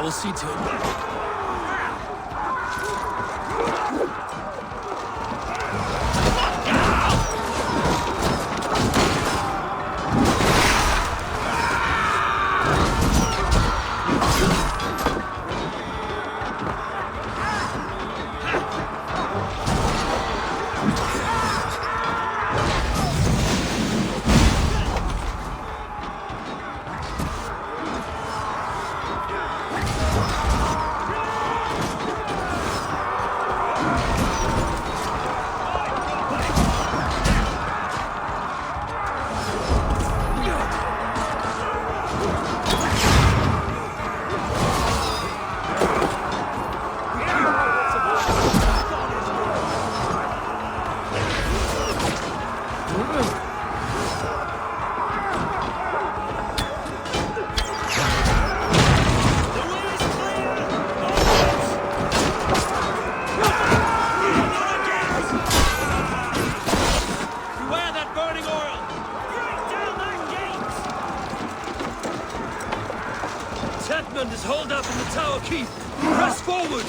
will see to it. Tedman is holed up in the tower keep. Press forward!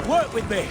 Work with me!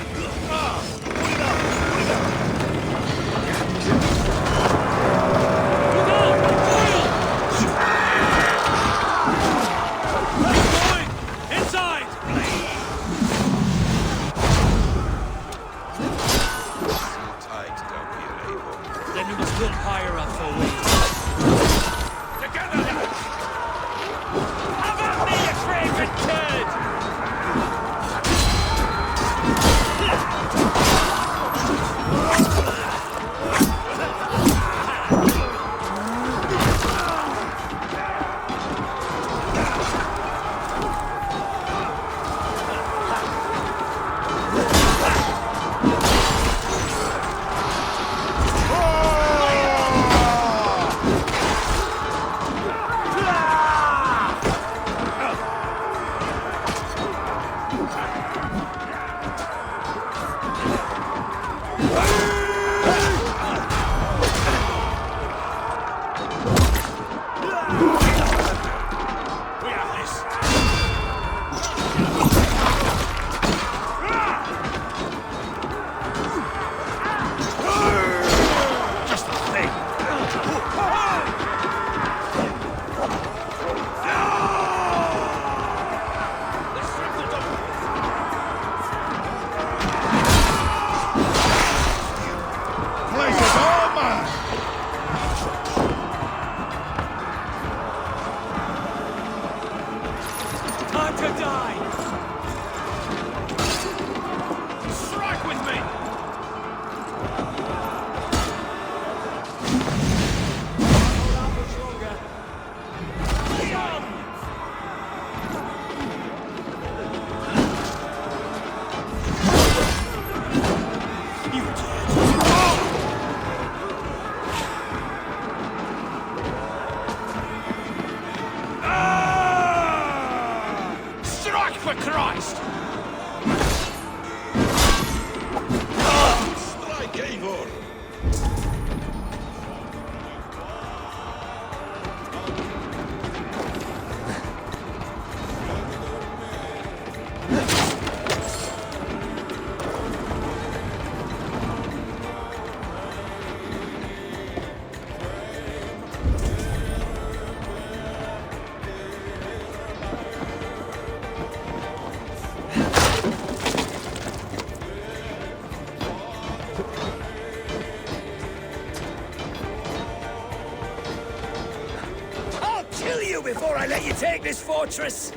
before I let you take this fortress!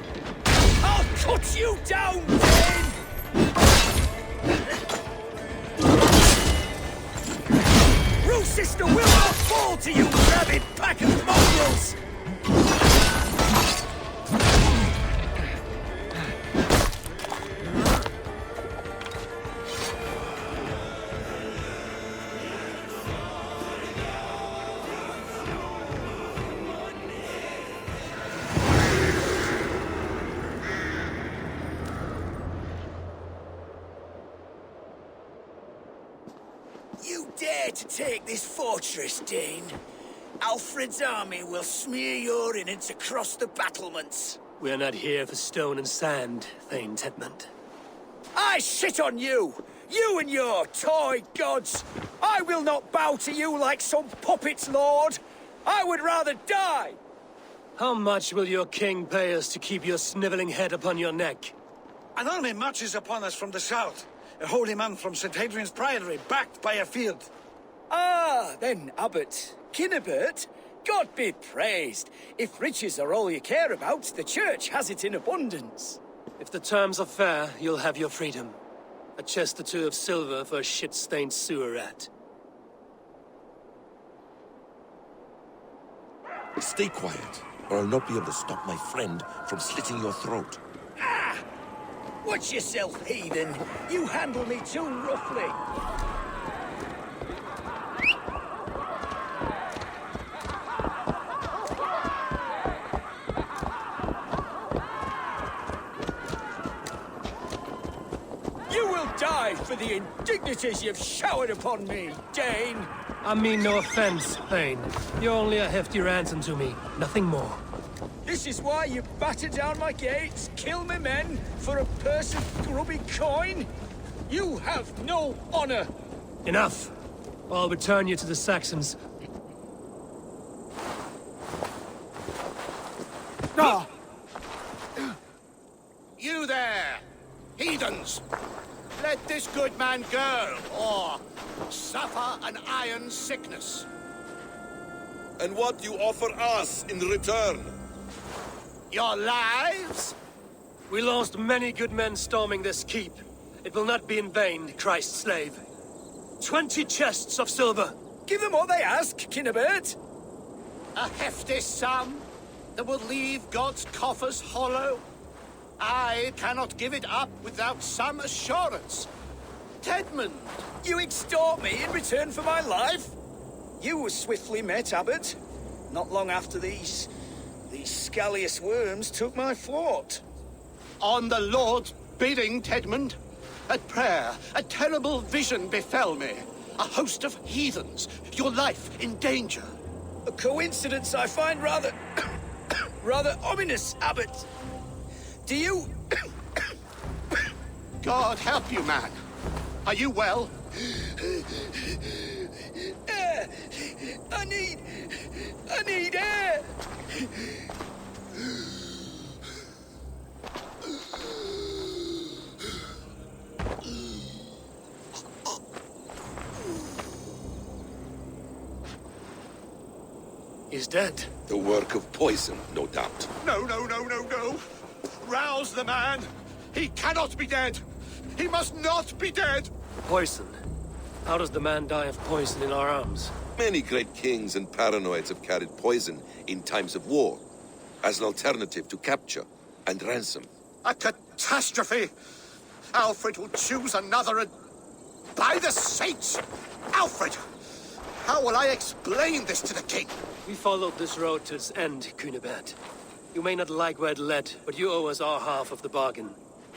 I'll cut you down, Dane! Rue Sister will not fall to you, rabid pack of mongrels! You dare to take this fortress, Dane? Alfred's army will smear your innards across the battlements. We're not here for stone and sand, Thane Tedman. I shit on you! You and your toy gods! I will not bow to you like some puppet's lord! I would rather die! How much will your king pay us to keep your sniveling head upon your neck? An army marches upon us from the south. A holy man from St. Hadrian's Priory, backed by a field. Ah, then, Abbot. Kinnebert, God be praised. If riches are all you care about, the church has it in abundance. If the terms are fair, you'll have your freedom. A chest or two of silver for a shit-stained sewer rat. Stay quiet, or I'll not be able to stop my friend from slitting your throat. Ah! Watch yourself, heathen. You handle me too roughly. You will die for the indignities you've showered upon me, Dane. I mean no offense, Thane. You're only a hefty ransom to me, nothing more. This is why you batter down my gates, kill me men, for a purse of grubby coin? You have no honor! Enough! I'll return you to the Saxons. Ah! You there! Heathens! Let this good man go, or suffer an iron sickness. And what you offer us in return? Your lives? We lost many good men storming this keep. It will not be in vain, Christ's slave. 20 chests of silver! Give them what they ask, Kinnebert! A hefty sum that will leave God's coffers hollow? I cannot give it up without some assurance. Tedman! You extort me in return for my life? You were swiftly met, Abbot. Not long after these scallious worms took my fort. On the Lord's bidding, Tedman. At prayer, a terrible vision befell me. A host of heathens, your life in danger. A coincidence I find rather... rather ominous, Abbot. Do you... God help you, man. Are you well? Air! I need air! He's dead. The work of poison, no doubt. No, no, no, no, no. Rouse the man. He cannot be dead. He must not be dead. Poison. How does the man die of poison in our arms? Many great kings and paranoids have carried poison in times of war, as an alternative to capture and ransom. A catastrophe. Alfred will choose another and... By the saints! Alfred! How will I explain this to the king? We followed this road to its end, Cunibert. You may not like where it led, but you owe us our half of the bargain.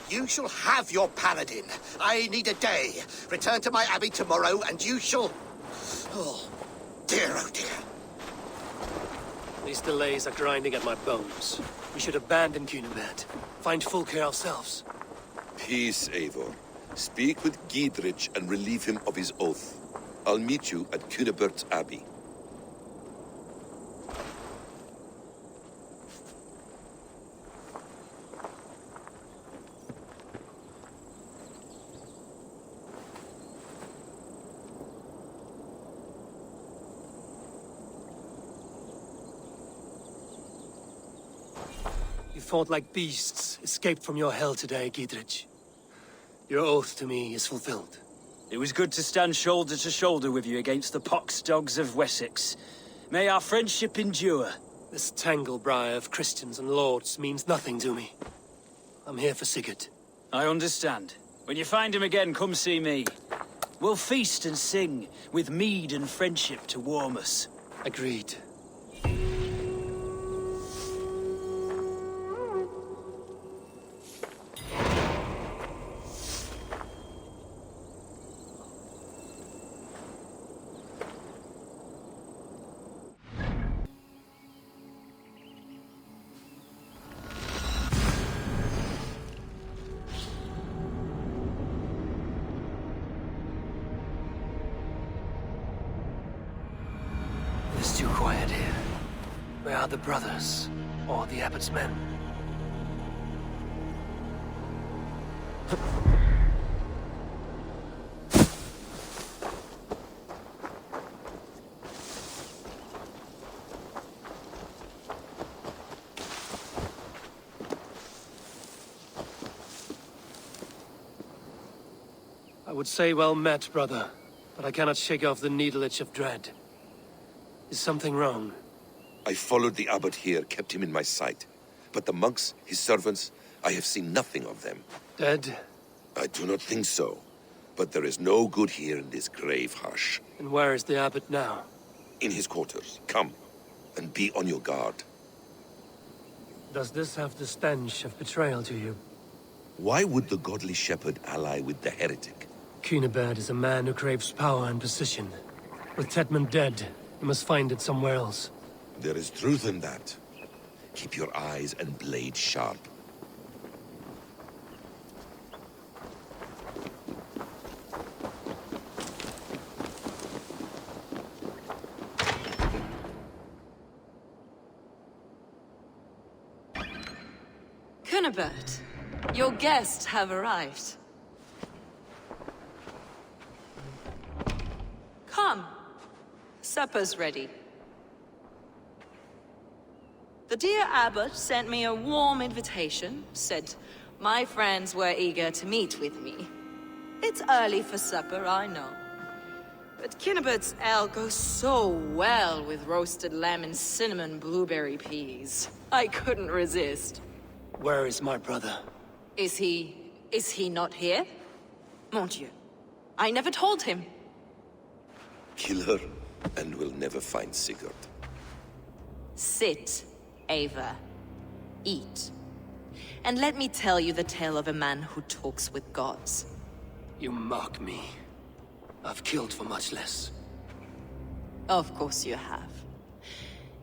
You shall have your paladin. I need a day. Return to my abbey tomorrow, and you shall... Oh, oh dear. These delays are grinding at my bones. We should abandon Cunibert. Find Fulke ourselves. Peace, Eivor. Speak with Giedrich and relieve him of his oath. I'll meet you at Cunebert's Abbey. fought like beasts escaped from your hell today, Gidrich. Your oath to me is fulfilled. It was good to stand shoulder to shoulder with you against the pox dogs of Wessex. May our friendship endure. This tanglebriar of Christians and lords means nothing to me. I'm here for Sigurd. I understand. When you find him again, come see me. We'll feast and sing, with mead and friendship to warm us. Agreed. It's too quiet here. Where are the brothers? Or the abbot's men? I would say well met, brother, but I cannot shake off the needle itch of dread. Is something wrong? I followed the abbot here, kept him in my sight. But the monks, his servants, I have seen nothing of them. Dead? I do not think so. But there is no good here in this grave hush. And where is the abbot now? In his quarters. Come, and be on your guard. Does this have the stench of betrayal to you? Why would the godly shepherd ally with the heretic? Cunibert is a man who craves power and position. With Tedman dead, he must find it somewhere else. There is truth in that. Keep your eyes and blade sharp. Cunibert, your guests have arrived. Come. Supper's ready. The dear abbot sent me a warm invitation, said my friends were eager to meet with me. It's early for supper, I know. But Cunibert's ale goes so well with roasted lamb and cinnamon blueberry peas. I couldn't resist. Where is my brother? Is he not here? Mon Dieu. I never told him. Kill her, and we'll never find Sigurd. Sit, Eivor. Eat. And let me tell you the tale of a man who talks with gods. You mock me. I've killed for much less. Of course you have.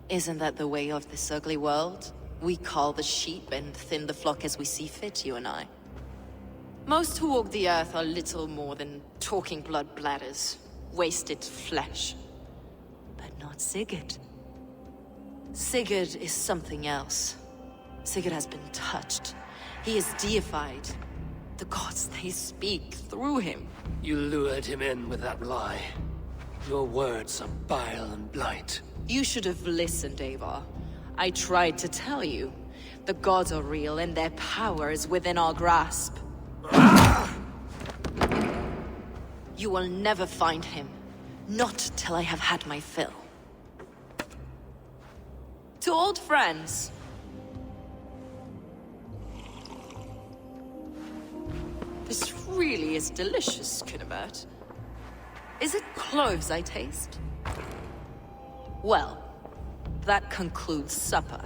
Isn't that the way of this ugly world? We cull the sheep and thin the flock as we see fit, you and I. Most who walk the earth are little more than talking blood bladders, wasted flesh. But not Sigurd. Sigurd is something else. Sigurd has been touched. He is deified. The gods, they speak through him. You lured him in with that lie. Your words are bile and blight. You should have listened, Eivor. I tried to tell you. The gods are real and their power is within our grasp. You will never find him. Not till I have had my fill. To old friends. This really is delicious, Cunibert. Is it cloves I taste? Well, that concludes supper.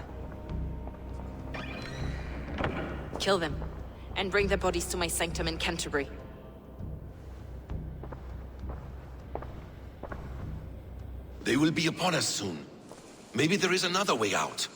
Kill them, and bring their bodies to my sanctum in Canterbury. They will be upon us soon. Maybe there is another way out.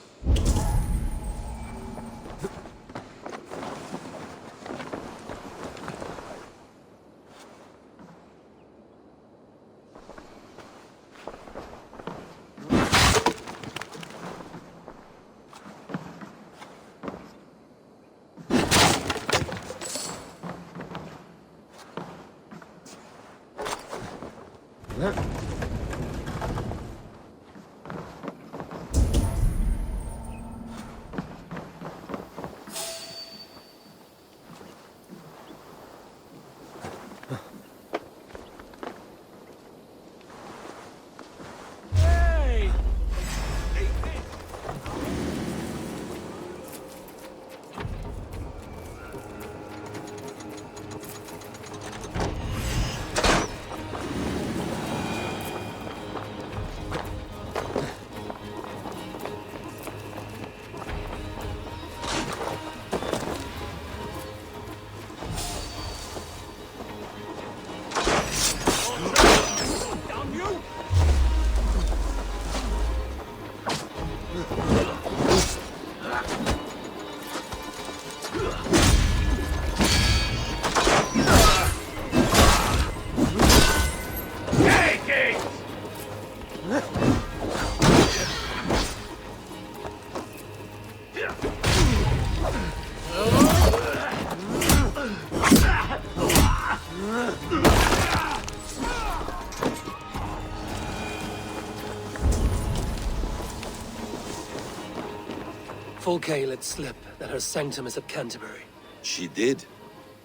Fulke let slip that her sanctum is at Canterbury. She did,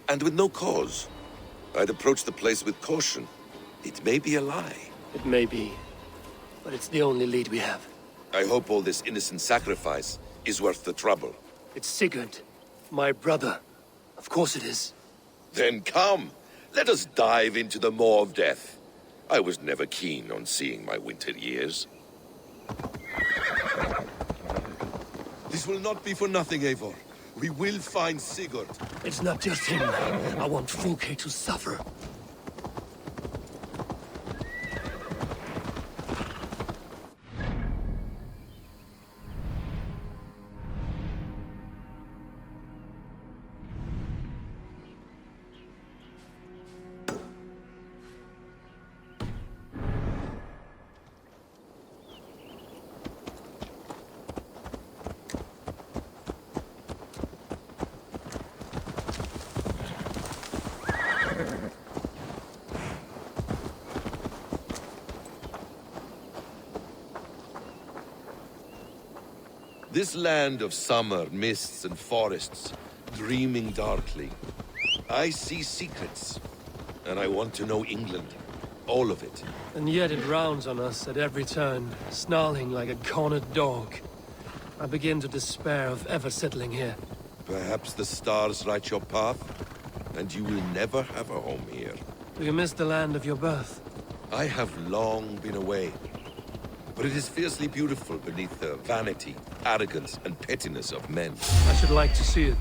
and with no cause. I'd approach the place with caution. It may be a lie. It may be, but it's the only lead we have. I hope all this innocent sacrifice is worth the trouble. It's Sigurd, my brother. Of course it is. Then come, let us dive into the maw of death. I was never keen on seeing my winter years. This will not be for nothing, Eivor. We will find Sigurd. It's not just him. I want Fulke to suffer. This land of summer, mists and forests, dreaming darkly. I see secrets, and I want to know England. All of it. And yet it rounds on us at every turn, snarling like a cornered dog. I begin to despair of ever settling here. Perhaps the stars write your path, and you will never have a home here. Do you miss the land of your birth? I have long been away, but it is fiercely beautiful beneath the vanity, arrogance, and pettiness of men. I should like to see it.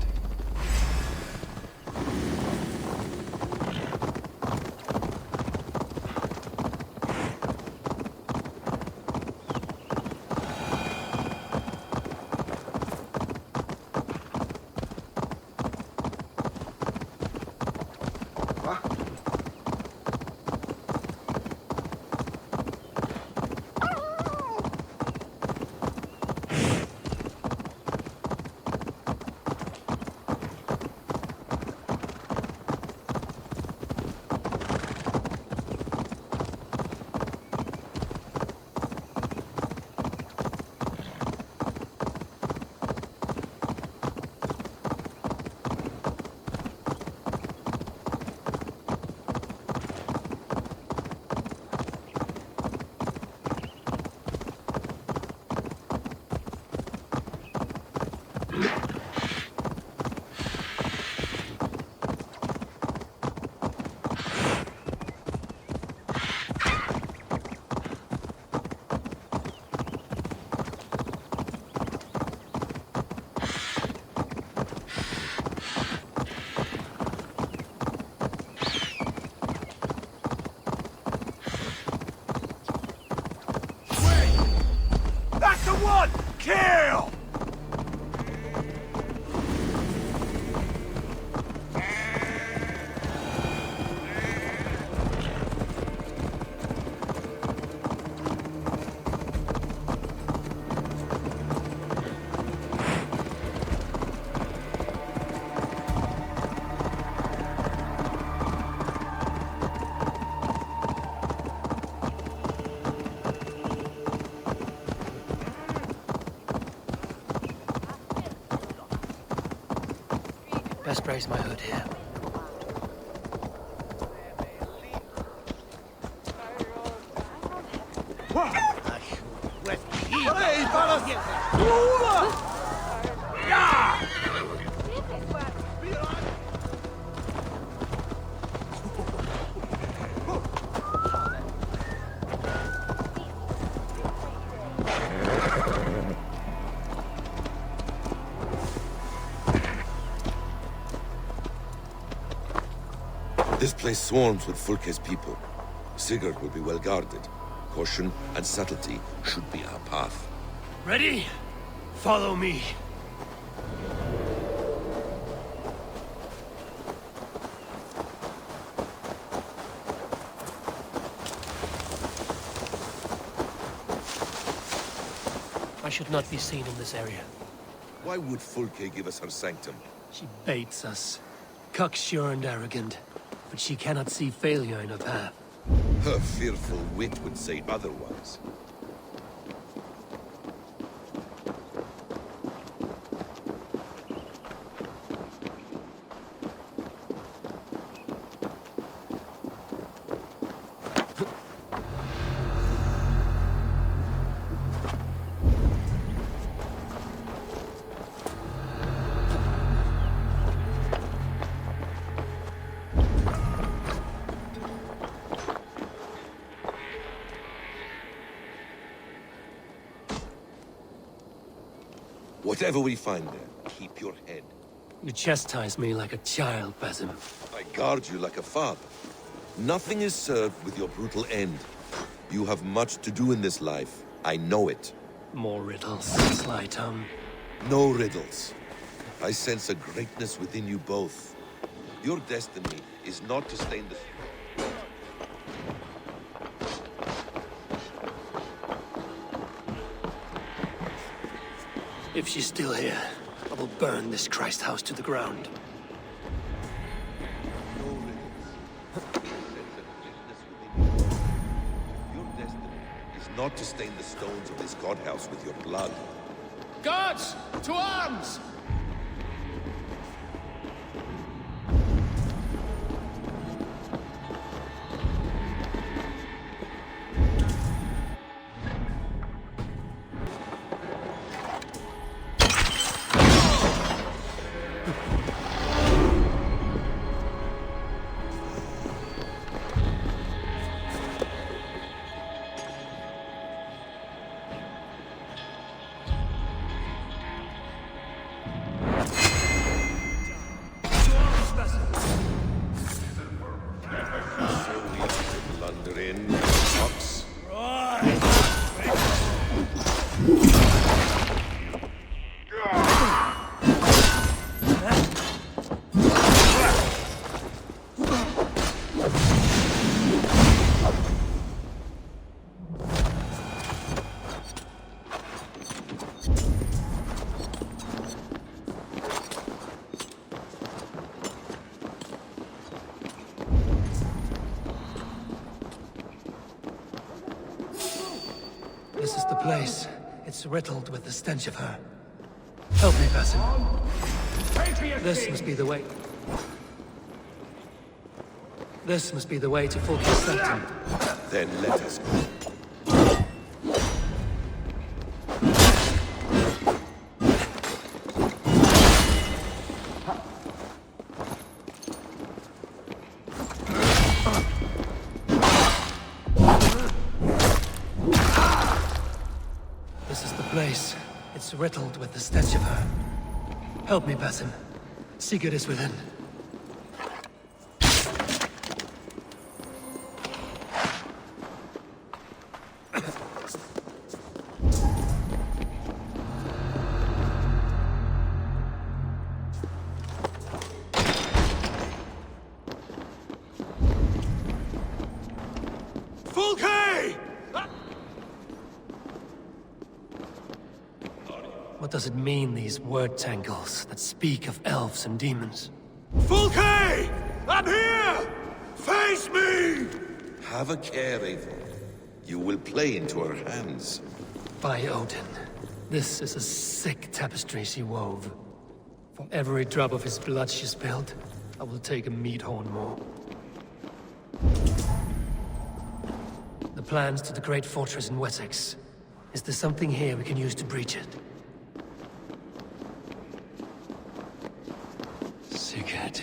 Kill! Best raise my hood here. This place swarms with Fulke's people. Sigurd will be well guarded. Caution and subtlety should be our path. Ready? Follow me. I should not be seen in this area. Why would Fulke give us her sanctum? She baits us. Cocksure and arrogant. but she cannot see failure in her path. Her fearful wit would say otherwise. Whatever we find there, keep your head. You chastise me like a child, Basim. I guard you like a father. Nothing is served with your brutal end. You have much to do in this life. I know it. More riddles, sly tongue. No riddles. I sense a greatness within you both. Your destiny is not to stain the... If she's still here, I will burn this Christ house to the ground. No riddles. I sense a greatness within you both. Your destiny is not to stain the stones of this godhouse with your blood. Guards, to arms! This is the place. It's riddled with the stench of her. Help me, Basim. This must be the way. This must be the way to Fulke's sanctum. Then let us go. This is the place. It's riddled with the stench of her. Help me, Basim. Sigurd is within. Fulke! What does it mean, these word tangles that speak of elves and demons? Fulke! I'm here! Face me! Have a care, Eivor. You will play into her hands. By Odin, this is a sick tapestry she wove. For every drop of his blood she spilled, I will take a meat horn more. The plans to the great fortress in Wessex. Is there something here we can use to breach it? Sigurd.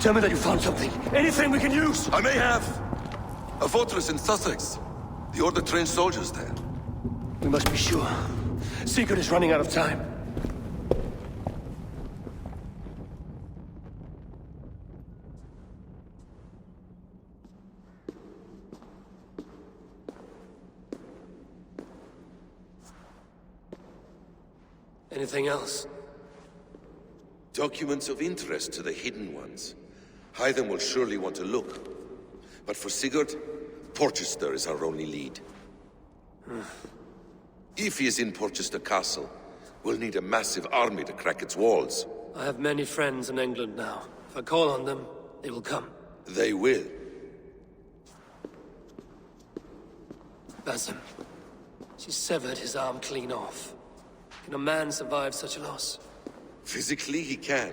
Tell me that you found something. Anything we can use! I may have. A fortress in Sussex. The Order trained soldiers there. We must be sure. Sigurd is running out of time. Anything else? Documents of interest to the Hidden Ones. Hyden will surely want to look. But for Sigurd, Porchester is our only lead. If he is in Porchester Castle, we'll need a massive army to crack its walls. I have many friends in England now. If I call on them, they will come. They will. Basim. She severed his arm clean off. Can a man survive such a loss? Physically, he can.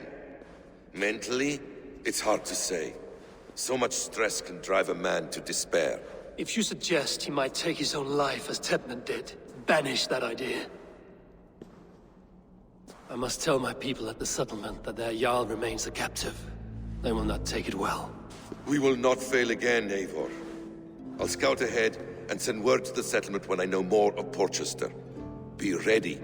Mentally, it's hard to say. So much stress can drive a man to despair. If you suggest he might take his own life as Tedman did, banish that idea. I must tell my people at the settlement that their Jarl remains a captive. They will not take it well. We will not fail again, Eivor. I'll scout ahead and send word to the settlement when I know more of Porchester. Be ready.